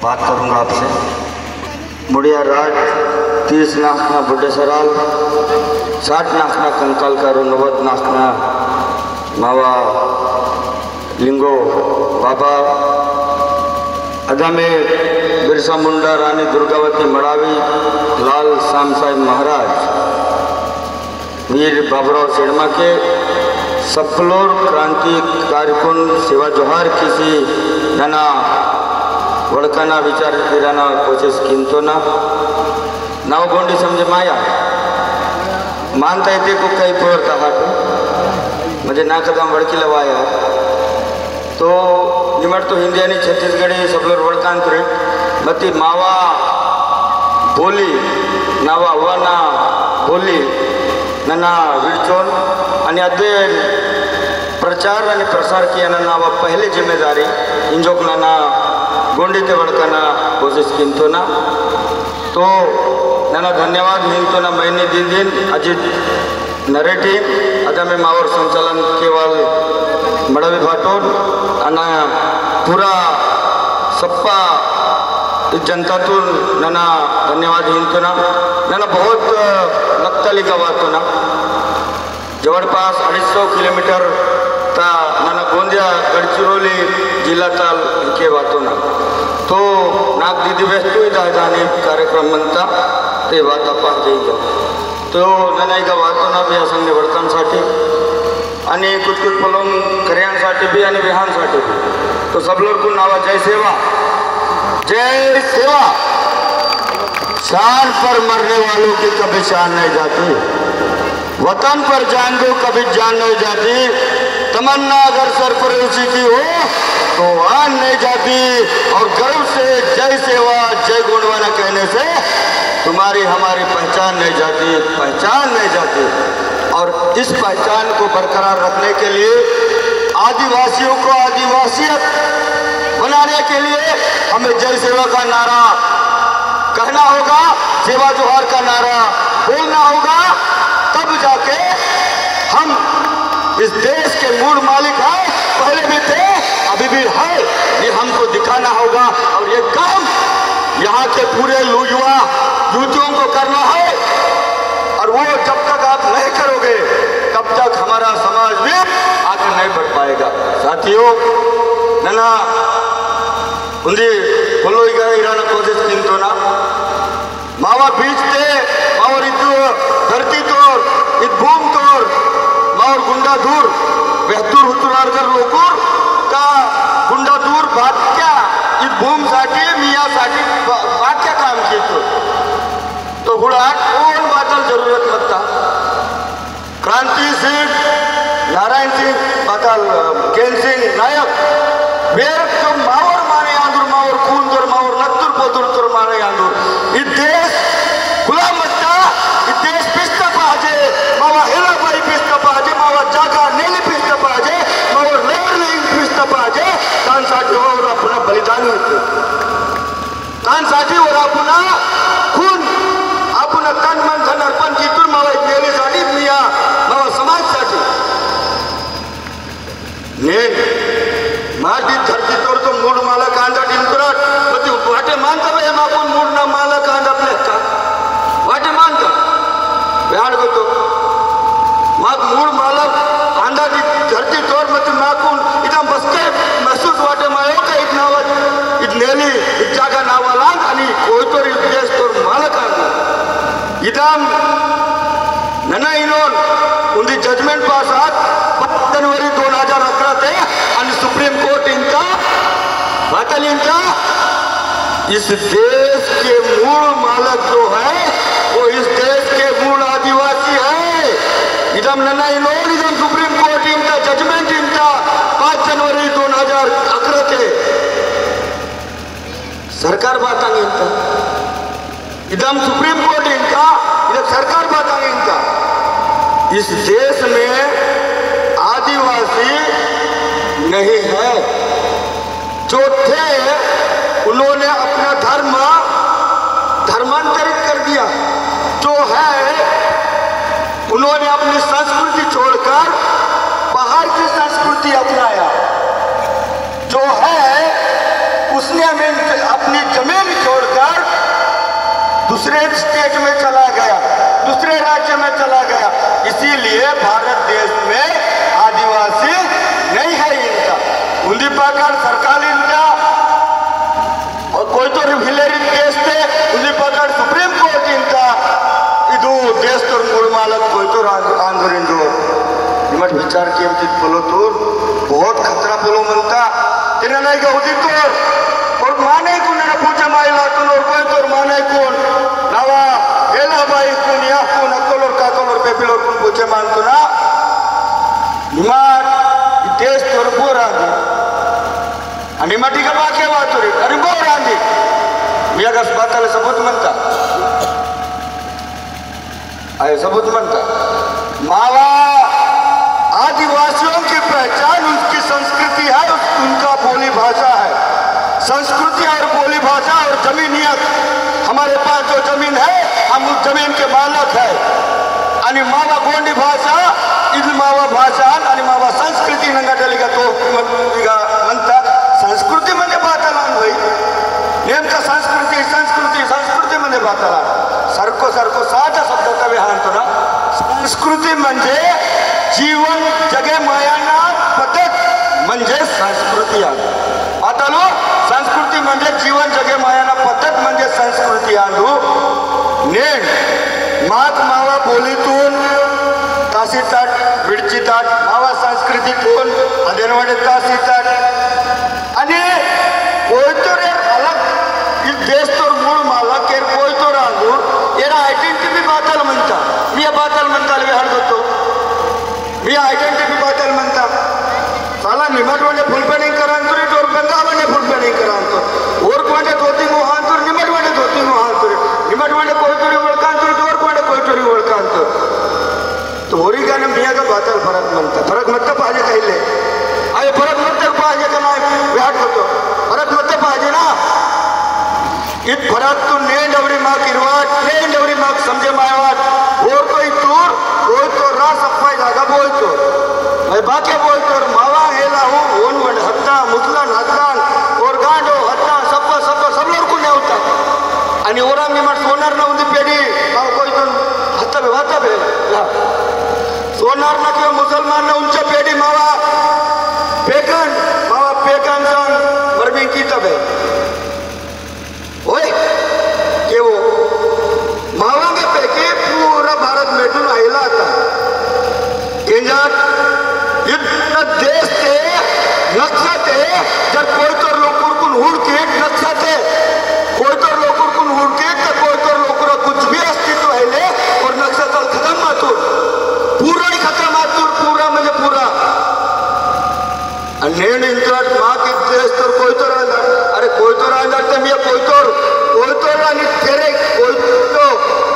बात करूंगा आपसे। मुड़िया राज 30 नाखना बुढ़े सराल 60 नाखना कंकाल का 90 नाखना मावा लिंगो बाबा अदा में बिरसा मुंडा रानी दुर्गावती मड़ावी लाल श्याम साहेब महाराज वीर बाबूराव शेड़मा के सफलोर क्रांति कार्यकुन सेवा जोहार किसी नना वड़काना विचार किराना कोशिश किंतो ना नाव गोंडी समझे माया मानता येते को काही पोरता हाट म्हणजे ना कदम वड़की लवाया तो निमट तो हिंदी आणि छत्तीसगढ़ी सबलोर वड़कान करे मती मावा बोली नावा अव्वाना बोली नना विडचोन आणि अदे प्रचार आणि प्रसार किया नावा पहले जिम्मेदारी इंजोक नाना गोंडी ते वड़काना कोशिश किंतो ना तो नाना धन्यवाद मिलतो ना महीने दिन अजित नरेटी अदा में मावर संचालन केवल मड़वी भाटोन अना पूरा सप्पा जनता तो नाना धन्यवाद हिंतो ना नाना बहुत लगताली गवातो ना जवळपास 250 किलोमीटर ता नाना गोंदिया गडचिरोली जिल्हा ताल के वातो ना तो नाग दीदी व्यस्त जाने कार्यक्रम म्हणता ते वात आपण देईगा तो नाना वातो ना बी संघ वर्तनसाठी आणि कुछ पलोम कर्यांसाठी भी आणि विहानसाठी भी तो सब लोग को नावा जय सेवा शान पर मरने वालों की कभी शान नहीं जाती वतन पर जान दो कभी जान नहीं जाती तमन्ना अगर सरफरोशी की हो तो आन नहीं जाती और गर्व से जय सेवा जय गुणवाना कहने से तुम्हारी हमारी पहचान नहीं जाती और इस पहचान को बरकरार रखने के लिए आदिवासियों को आदिवासियत बनाने के लिए हमें जय सेवा का नारा कहना होगा, सेवा जोहार का नारा बोलना होगा, तब जाके हम इस देश के मूल मालिक हैं, पहले भी थे अभी भी है, ये हमको दिखाना होगा और ये काम यहाँ के पूरे युवा युवतियों को करना है और वो जब तक आप नहीं करोगे तब तक हमारा समाज भी आगे नहीं बढ़ पाएगा। साथियों नना उन्दी बोलो इराना कोशिश किंतो ना मावा बीच थे मावर इतु धरती तोर इत भूम तोर मावर गुंडा दूर बेहतूर हुतुरारगर लोकूर का गुंडा दूर बात क्या इत भूम साठी मिया साठी बात क्या काम की तो हुड़ाट कौन बातल जरूरत लगता क्रांति सिंह नारायण सिंह बातल केन सिंह नायक वेर तो मावर माने आंदूर मावर खून दर मावर नत्तुर पोतुर तुर माने आंदूर इत देश गुलाम मत्ता इत देश पिस्ता पाजे मावा हेला बाई पिस्ता पाजे मावा जागा नेली पिस्ता पाजे मावर लेवर लेंग पिस्ता पाजे कान साठी और अपना बलिदान होते कान साठी और अपना खून अपना तन मन धन अर्पण की तुर मावा नेली साठी मिया मावा समाज साठी ने माटी धरती तोर तो मूड माला कांदा डिंकुराट मती वाटे मानता बे मापून मूड ना माला कांदा प्लेका वाटे मानता व्याड गोतो माग मूड माला कांदा दी धरती तोर मती मापून इदम बसके महसूस वाटे मायो का इत नावा इत नेली इत जागा नावा लांग आणि कोई तोर इत देश तोर माला कांदा इदम नना इनोन उंदी जजमेंट पास आत 5 जनवरी 2011 ते आणि सुप्रीम कोर्ट इनका बातल इनका इस देश के मूल मालक जो है वो इस देश के मूल आदिवासी है इदम नना इनोन इदम सुप्रीम कोर्ट इनका जजमेंट इनका 5 जनवरी 2011 के सरकार बातांगे इनका इदम सुप्रीम कोर्ट इनका इदम सरकार बातांगे इनका इस देश में आदिवासी नहीं है जो थे उन्होंने अपना धर्मांतरित कर दिया जो है उन्होंने अपनी संस्कृति छोड़कर बाहर की संस्कृति अपनाया जो है उसने हमें अपनी दूसरे स्टेट में चला गया, दूसरे राज्य में चला गया। इसीलिए भारत देश में आदिवासी नहीं है इनका उंदी पकड़ सरकार इनका और कोई तो हिलेरी केस थे उंदी पकड़ सुप्रीम कोर्ट इनका ಇದು ದೇಶದವ್ರ ಮೂಲ ಮಾಲಕ್ ಹೋಯ್ತು ಆಂಧ್ರಿಂದು ನಿಮ್ಮಟ್ ವಿಚಾರ ಕೇಳ್ತಿದ್ बोलो तो बहुत खतरा बोलो म्हणता तिने नाही गवतीत और माने कोण पूजा मायला तो और कोई तो माने कोण नावा गेला बाई कोण या कोण अक्कलोर काकलोर पेपिलोर कोण पूजा मानतो ना निमाट देश तोर बोरांदी आणि माटी का बाके वातोरी अरे बोरांदी मी अगर बाताला सबूत म्हणता आए सबूत बनता मावा आदिवासियों की पहचान उसकी संस्कृति है, उनका बोली भाषा है। संस्कृति और बोली भाषा और जमीनियत हमारे पास जो जमीन है हम उस जमीन के मालक है आणि मावा गोंडी भाषा इथली मावा भाषा आणि मावा संस्कृती नंगाटलिगा तो म्हणता संस्कृती म्हणजे बातालान भाई नेमका संस्कृती संस्कृती संस्कृती म्हणजे बातालान सारखो सारखो साधा शब्दाचा विहार आणतो ना संस्कृती म्हणजे जीवन जगे मायाना पद्धत म्हणजे संस्कृती आहे आता लो संस्कृती म्हणजे जीवन जगे मायाना पद्धत म्हणजे संस्कृती आणू नेण माग मावा बोलीतून तासी ताट विडची ताट मावा संस्कृतीतून अदेनवाडे तासी ताट आणि कोयतोर अलग इस देश तोर मूळ मालक केर कोयतोर आणू येरा आयडेंटिटी बातल म्हणता मी बातल म्हणता विहार होतो मी आयडेंटिटी बातल म्हणता साला निमटवाने फुलपेनिंग करांतुरी तोर बंगावाने फुलपेनिंग करांतो और कोणते धोती मोहांतुर निमटवाने धोती मोहांतुरी निमटवाने कोयतोरी ओळखांतुरी तोर कोणते कोयतोरी ओळखांतो तोरी गाने मिया का बातल फरक म्हणता फरक मत पाहिजे काहीले अरे फरक मत पाहिजे का नाही विहार होतो फरक मत पाहिजे ना इत फरक तू नेंड अवरी माग इरवाट नेंड अवरी माग समझे मायवाट और कोई तूर कोई तो रास अप्पाई जागा बोलतो मैं बाके बोलतो मावा हेला हूँ ओन वन हत्ता मुसलन हत्तान और गांडो हत्ता सप्पा सप्पा सब लोग को नहीं होता आणि ओरा मी मट सोनार ना उंदी पेडी माव कोई तो हत्ता बे वाता बे सोनार ना किंवा मुसलमान ना उंचा पेडी मावा पेकन मावा पेकन सन बरबिंग की तबे ओए के वो मावांगे पैकी पूरा भारत मेटून आयला आता केंजात इतना देश ते नक्शा ते जर कोई तो लोकुरकुन हुडके नक्शा ते कोई तो लोकुरकुन हुडके तर कोई तो लोकुरा कुछ भी अस्तित्व है ले और नक्शा चल खत्म मातूर पूरा ही खत्म मातूर पूरा म्हणजे पूरा नेण इंद्रात माँ की देश तर कोई तो रांधा अरे कोई तो रांधा ते मी कोई तो आणि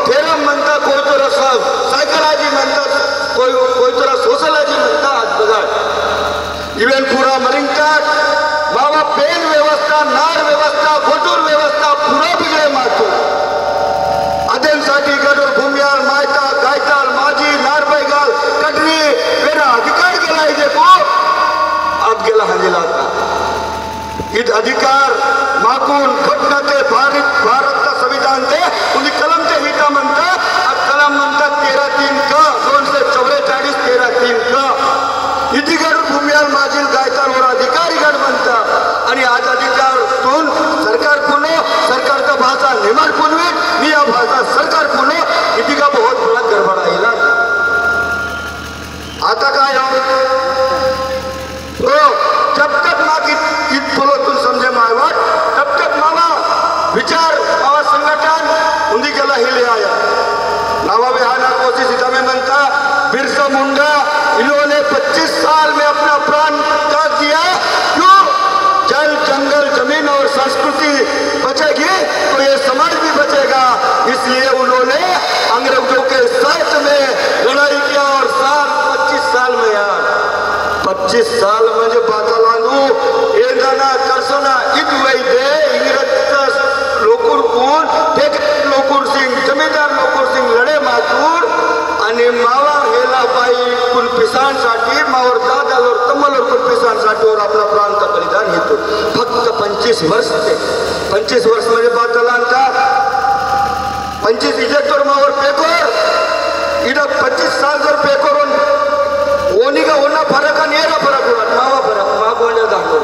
तेरा म्हणता कोई तो रसा सायकलाजी म्हणतात कोई तो सोशलॉजी म्हणतात आज बघा इव्हन पुरा मरिंगटाट बाबा पेन व्यवस्था नार व्यवस्था घोटूर व्यवस्था पुरा बिगडे मातो अदेंसाठी गडोर भूमियाल मायता गायताल माझी नार बैगाल कटरी मेरा अधिकार गेला इथे को अब गेला हंजेला इत अधिकार माकून घटना ते भारत का संविधान ते उन्हीं कलम ते हिता म्हणता आज कलम म्हणता 13(3) का 244 13(3) का इतिगड भूमियाल माझील गायताल वर अधिकारी गड म्हणता आणि आज अधिकारातून सरकार पुणे सरकारचा भाषा निमाड पुनवे मी या भाषा सरकार पुणे इति का बहुत बड़ा गड़बड़ आईला आता काय तो जब तक माँ की इत बोलो तुम समझे मायवाट तब तक मावा विचार मावा संगठन उन्हीं के हिले आया नावा बिहाना कोशिश इतना बनता बिरसा मुंडा इन्होंने 25 साल में अपना प्राण त्याग दिया क्यों जल जंगल जमीन और संस्कृति बचेगी तो ये समाज भी बचेगा इसलिए उन्होंने अंग्रेजों के साथ में लड़ाई किया और 25 साल में यार 25 साल म्हणजे बातालांडू येदाना करसना इत वैदे इंग्रज लोकुर कोण टेक लोकुर सिंग जमीदार लोकुर सिंग लढे मातूर आणि मावा हेला बाई कुल पिसांसाठी मावर दादालोर तमलोर कुल पिसांसाठी और आपला प्राण का बलिदान हेतु फक्त 25 वर्ष ते 25 वर्ष म्हणजे बातालांडा 25 मावर पेकोर इधर 25 साल जर पेकोरून ओनी का ओना फरक आणि एरा फरक होणार मावा फरक मागोने दाखव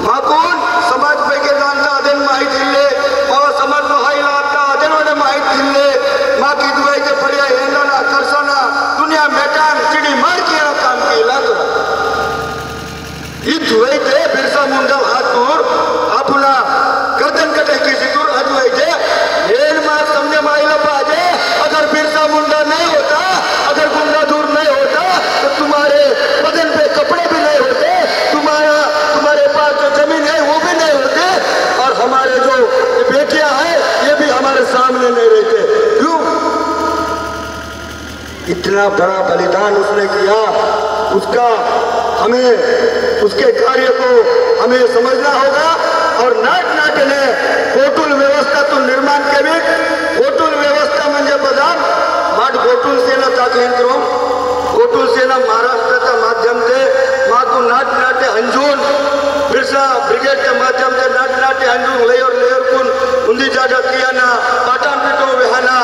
मागून समाज पैकी जाणता अदेन माहिती दिले मावा समाज महाईला आता अदेनवाने माहिती दिले मा की दुवायचे पर्याय येणारा करसाना दुनिया मेटान चिडी मार किया काम केला तो ही दुवायचे बिरसा मुंडा हात दूर आपला गर्दन कटे की सितूर अजवायचे येण मा समझे माईला पाहिजे अगर बिरसा मुंडा नहीं होता अगर गुंडा दूर नहीं होता तो तुम्हारे बदन पे कपड़े भी नहीं होते तुम्हारे पास जो जमीन है वो भी नहीं होते और हमारे जो बेटियां हैं ये भी हमारे सामने नहीं रहते क्यों इतना बड़ा बलिदान उसने किया उसका हमें उसके कार्य को हमें समझना होगा और नाट नाट्याने गोटुल व्यवस्था तो निर्माण केली गोटुल व्यवस्था म्हणजे बदाम माट गोटुल सेना ताकयंत्रो गोटुल सेना महाराष्ट्राच्या माध्यम से मातू नाट नाट्य अंजून बिरसा ब्रिगेड के माध्यम से नाट नाट्य अंजून लेयर कुन उंदी जागा कियाना पाटण पिटो विहाना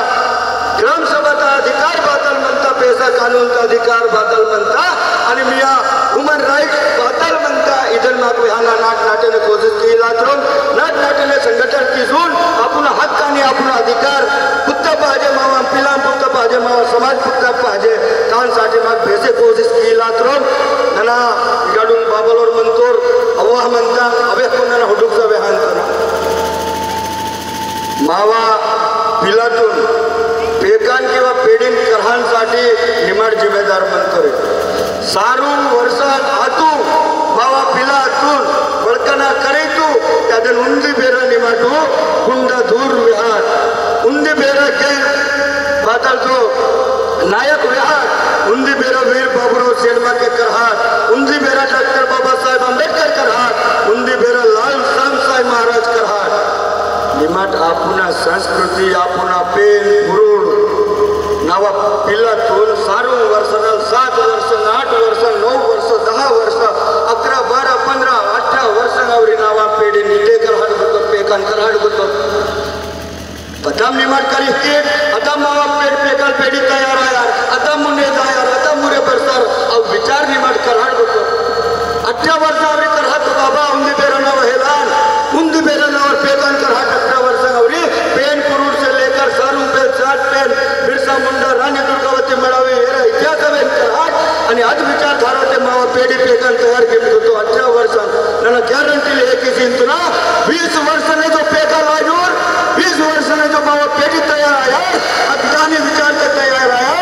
ग्राम सभाचा अधिकार बातल म्हणता पैसा कानूनचा अधिकार बातल म्हणता आणि मिया ह्युमन राईट्स बातल म्हणता इधर माग विहाना नाट नाट्याने कोशिश केली लातरून नाट नाट्याने संघटन किसून आपण हक्क आणि आपण अधिकार पुत्त पाहिजे मावा पिला पुत्त पाहिजे मावा समाज पुत्त पाहिजे त्यासाठी माग भेसे कोशिश केली लातरून नना इकडून बाबलोर म्हणतोर अव्वाह म्हणता अभे कोणाला हुडूकचा विहान करा मावा पिलातून पेकान किंवा पेडीन करहांसाठी निमाड जिम्मेदार म्हणतोय सारून वर्षात आतू मावा पिला आतून बळकना करे तू त्यादन उंदी बेरा निमाडू गुंडा दूर विहार उंदी बेरा के बातल तो नायक विहार उंदी बेरा वीर बाबूराव शेडमा के करहार उंदी बेरा डॉक्टर बाबासाहेब आंबेडकर करहार उंदी बेरा लाल साहेब महाराज करहार निमाट आपुना संस्कृती आपुना पेन पुरुड नावा पिल्लातून सारू वर्षाला 7 वर्ष 8 वर्ष 9 वर्ष 10 वर्ष 11 12 15 18 वर्षांवरी नावा पेढी निटेकर हाड होतो पेकान कर हाड होतो पदाम निमाट करी के आता मावा पेड पेकाल पेढी तयार आहे आता मुने तयार आता मुरे परसर अब विचार निमाट कर हाड होतो 18 वर्षावरी कर हात बाबा उंदी बेरना वहेलान उंदी बेरना और पेकान कर हाड 18 वर्षावरी पेन पुरुष से लेकर सारू पे 7 पेन बिरसा मुंडा राणी दुर्गावती मिळावी हे इतिहास करहाट आणि आज विचारधारा ते मावा पेढी पेकान तयार केली होतो 18 वर्षात ನನ್ನ ग्यारंटी है किसी इंतना 20 वर्ष ने जो पेका लाजूर 20 वर्ष ने जो मावा पेढी तैयार आया अज्ञानी विचार के तैयार आया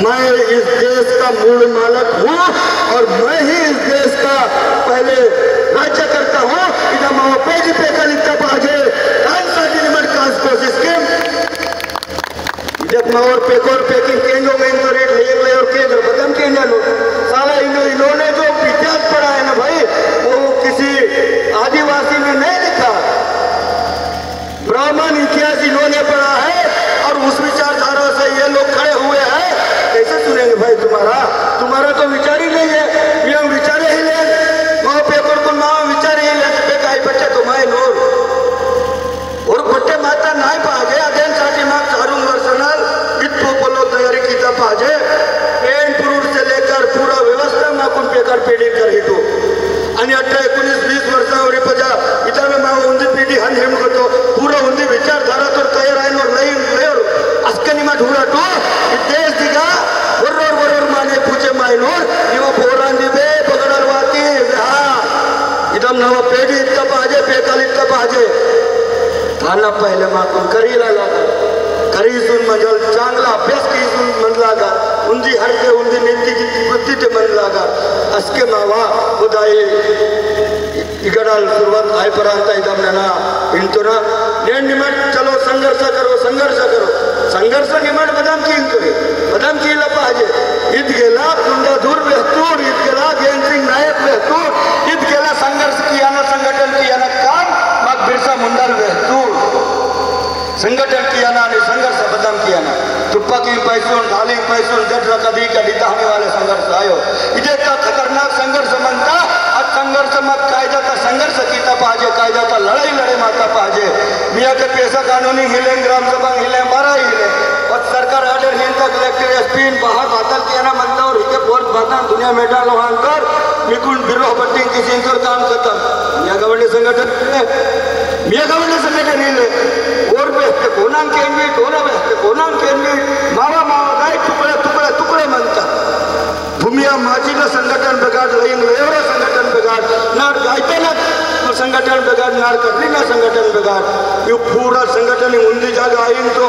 मैं इस देश का मूल मालक हूँ और मैं ही इस देश का पहले राज्य करता हूँ इधर मावा पेढी पेका लिखता पाहिजे कांसाठी निमट कांस कोशिश के जब मावर पेकोर पेकिंग केंजो में इनको रेट ले और केंद्र बदम केंजा लो साला इन्होंने जो इतिहास पढ़ा है ना भाई वो किसी आदिवासी ने नहीं लिखा ब्राह्मण इतिहास इन्होंने पढ़ा है और उस विचारधारा से ये लोग खड़े हुए हैं कैसे सुनेंगे भाई तुम्हारा तो विचार ही नहीं है ये विचार ही ले माँ पेपर को माँ विचार ही ले बेकाई बच्चे तो माए नोर और बट्टे माता नाही पाहिजे अदेनसाठी माग चारून वर्षांनाल इतको तयारी कीता पाहिजे पेन पुरुष से लेकर पूरा व्यवस्था माकून पेकर पेढी कर हिटो आणि 18 19 20 वर्षावरी पजा इतर में माव उंदी पिढी हन हिम होतो पूरा उंदी विचारधारा तर तयार आहे और लई अस्कनी मा ढुरा तो देश दिगा वरोर माने पूछे मायनोर निवा पोरांदी बे बगडल वाती हा इदम नवा पेढी इतका पाहिजे पेकाल इतका पाहिजे थाना पहले माकून करीला लागा करीसून मजल चांगला अभ्यास कीसून मन लागा उंदी हरते उंदी नीति की वृत्ती ते मन लागा अस्के मावा उदाई इगडाल सुरुवात आय पर्यंत इदम नना इंतुना ने निमट चलो संघर्ष निमट बदाम की इंतुरी बदाम कीला पाहिजे इत गेला गुंडा दूर बेहतूर इत गेला गेंद्रिंग नायक बेहतूर इत गेला संघर्ष किया ना संघटन किया ना काम मग बिरसा मुंडाल बेहतूर संघटन किया ना आणि संघर्ष बदनाम किया ना तुपाकी पैसून ढाली पैसून जट कधी कधी दहाने वाले संघर्ष आयो इथे का खतरनाक संघर्ष म्हणता आज संघर्ष मग कायद्याचा संघर्ष कीता पाहिजे कायद्याचा लढाई माता पाहिजे मियाँ के पैसा कानूनी हिले ग्रामसभा हिले 12 हिले और सरकार ऑर्डर हिंदा कलेक्टर एसपी बाहर बातल किया ना मनता और इके बहुत बात दुनिया में डालो हांकर मिकुन बिरो बट्टिंग किसी इंसर काम खत्म मियाँ गवर्नमेंट संगठन हिले और बेहते कोनांग केंद्रीय ओना बेहते कोनांग केंद्रीय मावा गाय टुकड़े मनता भूमिया माजीला संगठन बिगाड़ लईन लेवरा संगठन बिगाड़ नार गायतेला संगठन बिगाड़ नार कटलीना संगठन बिगाड़ ये पूरा संगठन उंदी जागा आईन तो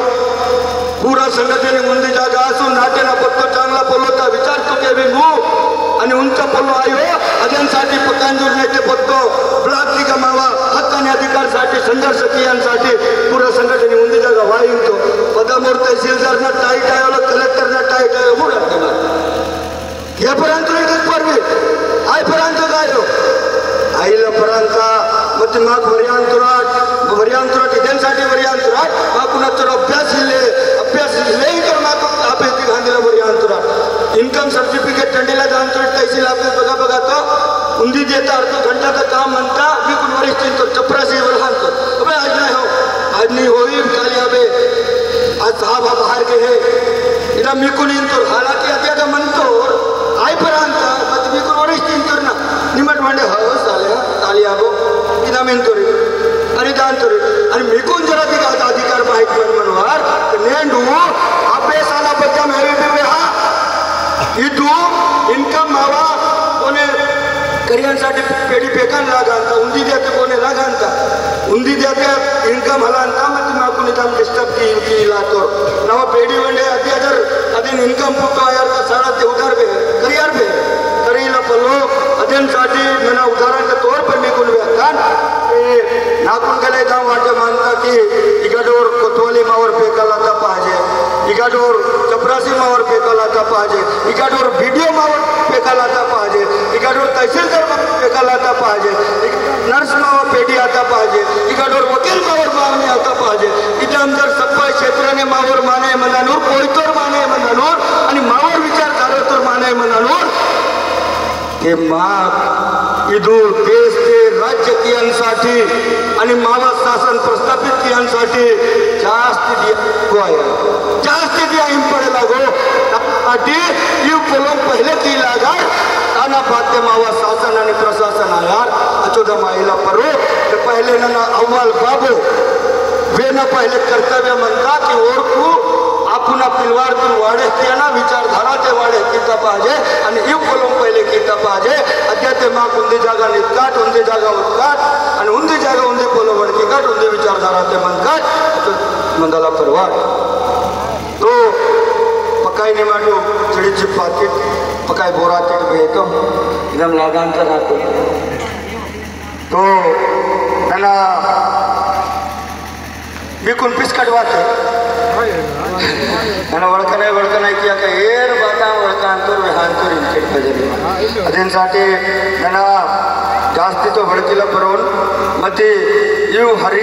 पूरा संगठन उंदी जागा आसू नाटेना पत्तो चांगला पोलोता विचार तो के भी मु आणि उंचा पोलो आयो अजनसाठी पकांजूर नेते पत्तो ब्लॉक का मावा हक्क आणि अधिकारसाठी संघर्ष कियांसाठी पूरा संगठन उंदी जागा वाईन तो पदामोर तहसीलदारना टाईट आयो कलेक्टरना टाईट आयो मुळा हे पर्यंत परवी आय पर्यंत गायो आईला पर्यंत मत माग वरियांतराट इदेंसाठी वरियांतराट मा कुणाचा अभ्यास ले कर माग अभ्यास गांधीला वरियांतराट इनकम सर्टिफिकेट टंडीला जाणतो तहसील ऑफिस बघा तो उंदी देता अर्ध घंटा का काम म्हणता मी कुण वरिष्ठ तो चपरासी वरहांतो अबे आज नहीं होई काली अबे आज साहब बाहर के है इना मी कुण इंतो हालाकी अत्या का म्हणतो आय पर्यंत मत मी कुण वरिष्ठ इंतो ना निमट मांडे हो साले काली आबो इना मेंतो रे अरे दांतो रे आणि मी कुण जरा अधिकार माहित म्हणवार नेंडू आपे साला बच्चा मेरी भी हा इदू इनकम मावा कोने करियांसाठी पेडी पेकान लागांता उंदी देते कोने लागांता उंदी देते इनकम हलांता मत माकून इथं डिस्टर्ब की लातो नवा पेडी वंडे अधीन इनकम पुटो यार का सारा ते उधार बे करियर बे करीला पल्लो अधीन साठी मना उदाहरण के तौर पर मी कुन व्याख्यान नाकुन गले गांव वाटे मानता की इगडोर कोतवाली मावर पेकाला था पाहिजे इगडोर चपरासी मावर पेकाला था पाहिजे इगडोर वीडियो मावर पेकाला था पाहिजे इगडोर तहसीलदार पेकाला था पाहिजे नर्स मावर पेडी आता पाहिजे इगडोर वकील मावर मागणी आता पाहिजे इथे आमदार सफाई क्षेत्राने मावर माने मनानूर कोयतोर माने मनानूर आणि मावर विचार कार्य माने मनानूर हे माग इदू देश के राज्य कियांसाठी आणि मावा शासन प्रस्थापित कियांसाठी जास्त दिया पडेला गो साठी यू पोलो पहले की लागा ताना बाते मावा शासन आणि प्रशासन आयार अचोदा माहिला परो ते पहले ना अव्वल बाबू वे ना पहले कर्तव्य म्हणता की ओळखू आपण पिलवाडतून वाढे त्यांना विचारधारा ते वाढे किता पाहिजे आणि यू पोलो पहिले किता पाहिजे अद्या ते मा उंदी जागा निकाट उंदी जागा उत्काट आणि उंदी जागा उंदी पोलो वडकी काट उंदी विचारधारा ते मनकाट मंदला परवार तो पकाई ने माटू चिड़ीची पाकिट पकाई बोराते भेतो एकदम लागांचा राहतो तो त्याला बिकुन पिस्कट वाते मैंने वड़का नहीं किया कि एर बाता वड़का अंतुर विहांतुर इनके बजरी अदेंसाठी मैंने जास्ती तो वड़कीला परोन मती यू हरी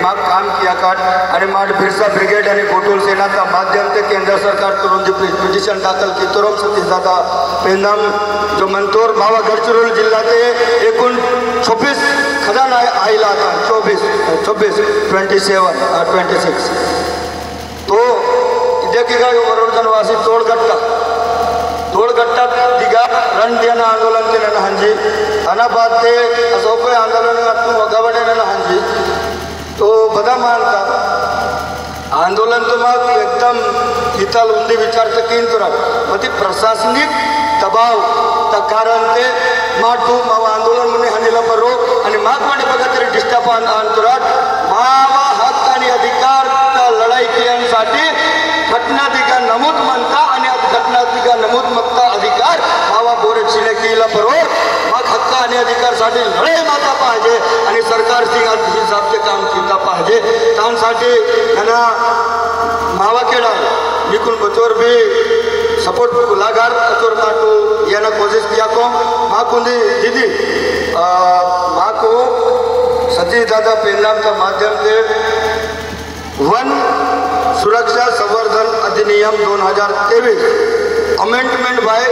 माग काम किया काट आणि माड बिरसा ब्रिगेड आणि कोटुल सेना का माध्यम से केंद्र सरकार करून जी पिटिशन दाखल की तुरम सतीशदादा पेंदम जो मंतोर मावा गडचिरोली जिल्हा ते एकूण 26 खदान आईला था 26 26 तो देखिएगा वरोडजनवासी तोड़गट्टा दिगा रण दिया आंदोलन के नन हंजी अनाबाद थे अशोक आंदोलन गवड़े नन हंजी तो बदा मानता आंदोलन तो माग एकदम हितल उंदी विचार तकीन तुरा मती प्रशासनिक दबाव कारण ते माटू मावा आंदोलन मुने हनीला बरो आणि माग वाटे बघा तरी डिस्टर्ब अंतरात मावा हक्क आणि अधिकार लढाई कियांसाठी घटनाधिका नमूद म्हणता आणि घटनाधिका नमूद मगता अधिकार मावा बोरे चिने केला बरोबर मग हक्क आणि अधिकारसाठी लढाई माता पाहिजे आणि सरकार हिसाबचे काम केला पाहिजे त्यासाठी त्यांना मावा केला निकुन बचोर भी सपोर्ट लागार अचोर माटू याना कोशिश किया को माँ कुंदी दीदी माँ को सतीश दादा पेंदाम का माध्यम से वन सुरक्षा संवर्धन अधिनियम 2023 अमेंडमेंट बाय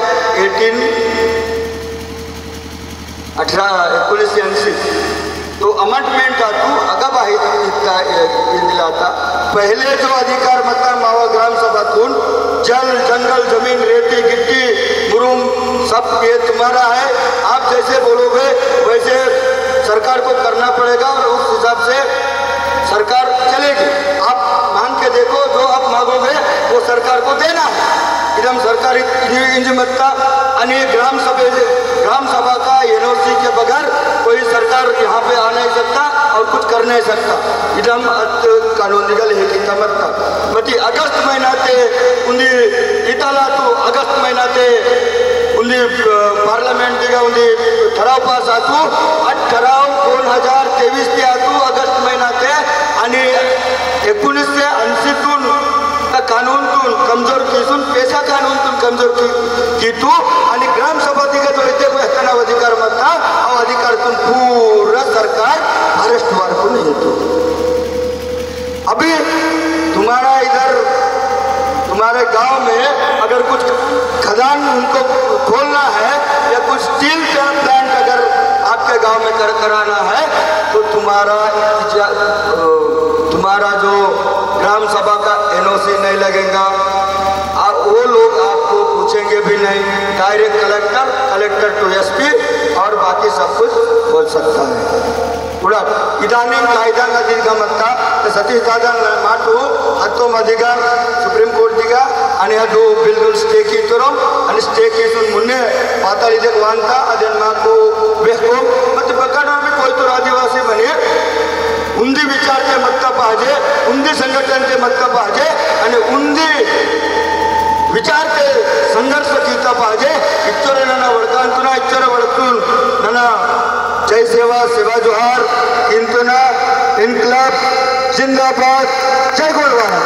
1980 तो अमेंडमेंट आतू अगं दिला आता पहले जो अधिकार मता मावा ग्राम सभातून जल जंगल जमीन रेती गिट्टी मुरुम सब ये तुम्हारा है, आप जैसे बोलोगे वैसे सरकार को करना पड़ेगा और उस हिसाब से सरकार चलेगी। आप मान के देखो जो आप मांगोगे वो सरकार को देना है। एकदम सरकारी इंज मत्ता आणि ग्राम सभा का एनओसी के बगैर कोई सरकार यहाँ पे आ नहीं सकता और कुछ कर नहीं सकता। एकदम कानून निकल है कि मत्ता मती अगस्त महीना ते उन्दी इताला तो अगस्त महीना ते उन्दी पार्लियामेंट दिगा उन्दी ठराव पास आतू ठराव 2023 ते आतू अगस्त महीना ते आणि 1980 कानूनतून कमजोर कीसून पेशा कानूनतून कमजोर कीतू आणि ग्राम सभाधिका जो इथे हक्काना अधिकार मत्ता और अधिकारातून पूरा सरकार अरेस्ट वारकून येतो। अभी तुम्हारा इधर तुम्हारे गांव में अगर कुछ खदान उनको खोलना है या कुछ स्टील प्लांट अगर आपके गांव में कराना है तो तुम्हारा जो ग्राम सभा का एनओसी नहीं लगेगा और वो लोग आपको पूछेंगे भी नहीं। डायरेक्ट कलेक्टर टू एसपी और बाकी सब कुछ हो सकता है। पुढे इदानीं कायदा दीर्घ मत्ता सतीश दादा माटू हत्तो मधिगा सुप्रीम कोर्ट दिगा आणि ಅದು ಬಿಲ್ಗಳು ಸ್ಟೇಕ್ ಇತ್ತರೋ आणि ಸ್ಟೇಕ್ ಇಸುನ್ ಮುನ್ನೆ ಪಾತಾಳಿದೆ ವಾಂತಾ ಅದನ್ನ ಮಾಕು ಬೇಕು ಮತ್ತೆ ಬಕಾಡೋರ್ भी कोई तो आदिवासी बने उंदी विचार के मत्ता पाहिजे उंदी संघटन के मत्ता पाहिजे आणि उंदी विचार के संघर्ष कीता पाहिजे। इच्छोरे नना वडकांतुना इच्छोरे वडकून नना जय सेवा सेवा जोहार इंतुना इनकलाब जिंदाबाद जय गोलवारा।